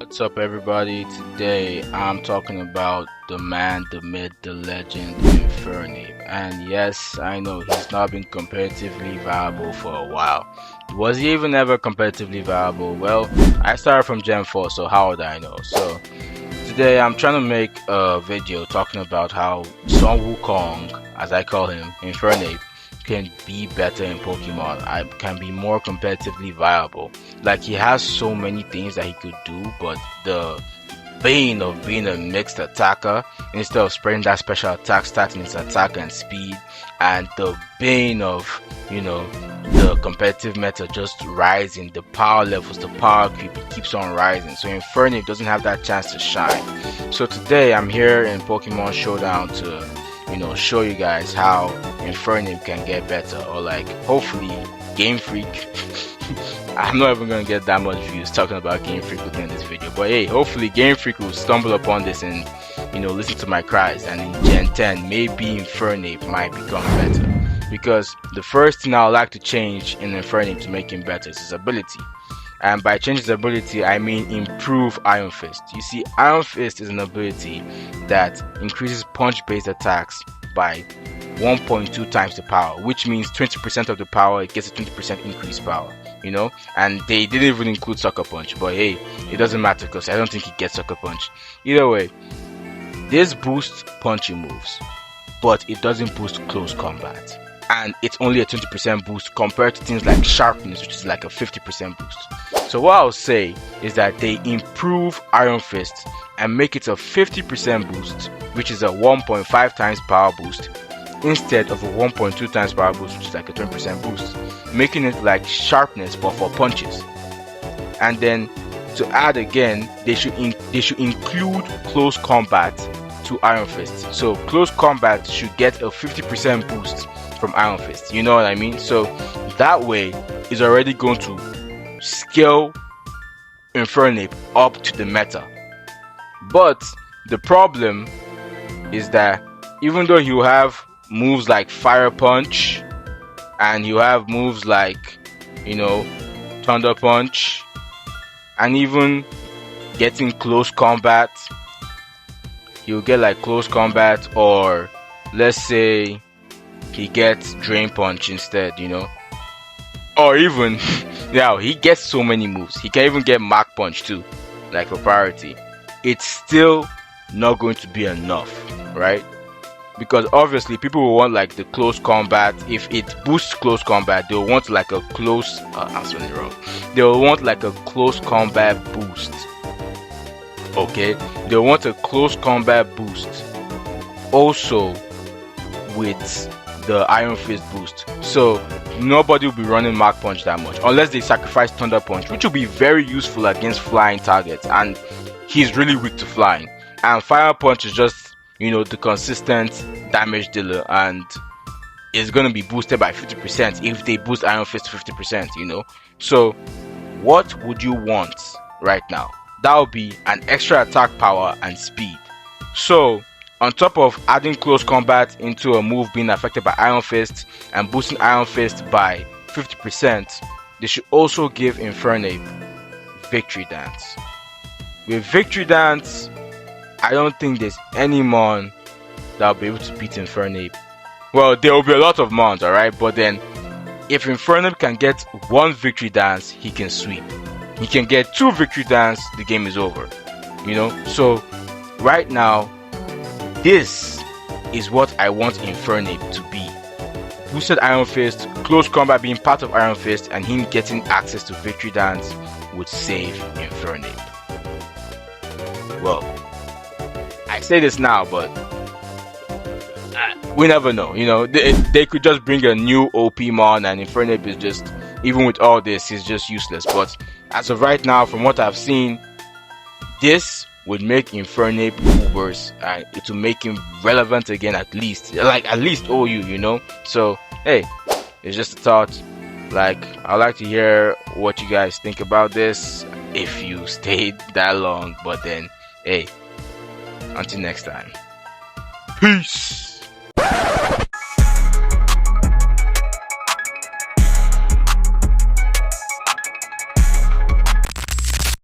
What's up, everybody? Today I'm talking about the man, the myth, the legend, Infernape. And yes, I know he's not been competitively viable for a while. Was he even ever competitively viable? Well, I started from Gen 4, so how would I know? So today I'm trying to make a video talking about how Sun Wukong, as I call him, Infernape, can be better in Pokemon. I can be more competitively viable. Like, he has so many things that he could do, but the bane of being a mixed attacker, instead of spreading that special attack stat in his attack and speed, and the bane of, the competitive meta just rising, the power levels, the power creep, it keeps on rising. So Infernape doesn't have that chance to shine. So today I'm here in Pokemon Showdown to show you guys how Infernape can get better, or like hopefully Game Freak. I'm not even gonna get that much views talking about Game Freak within this video, but hey, hopefully Game Freak will stumble upon this and listen to my cries, and in Gen 10 maybe Infernape might become better. Because the first thing I would like to change in Infernape to make him better is his ability. And by changing his ability, I mean improve Iron Fist. You see, Iron Fist is an ability that increases punch-based attacks by 1.2 times the power, which means 20% of the power, it gets a 20% increased power, and they didn't even include Sucker Punch, but hey, it doesn't matter because I don't think he gets Sucker Punch. Either way, this boosts punching moves, but it doesn't boost close combat. And it's only a 20% boost compared to things like sharpness, which is like a 50% boost. So what I'll say is that they improve Iron Fist and make it a 50% boost, which is a 1.5 times power boost, instead of a 1.2 times power boost, which is like a 20% boost, making it like sharpness but for punches. And then to add again, they should include close combat to Iron Fist. So close combat should get a 50% boost from Iron Fist, you know what I mean? So that way is already going to scale Infernape up to the meta. But the problem is that even though you have moves like Fire Punch, and you have moves like Thunder Punch, and even getting close combat, you'll get like close combat, or let's say he gets Drain Punch instead, or even yeah, he gets so many moves. He can even get Mach Punch too, like for priority. It's still not going to be enough, right? Because obviously people will want like the close combat. If it boosts close combat, they'll want like a close I'm spelling it wrong. They'll want like a close combat boost. Okay, they'll want a close combat boost also with the Iron Fist boost. So nobody will be running Mach Punch that much unless they sacrifice Thunder Punch, which will be very useful against flying targets, and he's really weak to flying. And Fire Punch is just the consistent damage dealer, and is going to be boosted by 50% if they boost Iron Fist to 50%, So what would you want right now? That would be an extra attack power and speed. So on top of adding close combat into a move being affected by Iron Fist and boosting Iron Fist by 50%, they should also give Infernape Victory Dance. With Victory Dance, I don't think there's any mon that will be able to beat Infernape. Well, there will be a lot of mons, alright, but then if Infernape can get one Victory Dance, he can sweep. He can get two Victory Dance, the game is over. So right now, this is what I want Infernape to be. Boosted Iron Fist, close combat being part of Iron Fist, and him getting access to Victory Dance would save Infernape. Well, I say this now, but we never know. They could just bring a new OP mon, and Infernape is just, even with all this, he's just useless. But as of right now, from what I've seen, this would make Infernape worse, and it will make him relevant again, at least OU, So hey, it's just a thought. Like, I'd like to hear what you guys think about this, if you stayed that long. But then hey, until next time, peace.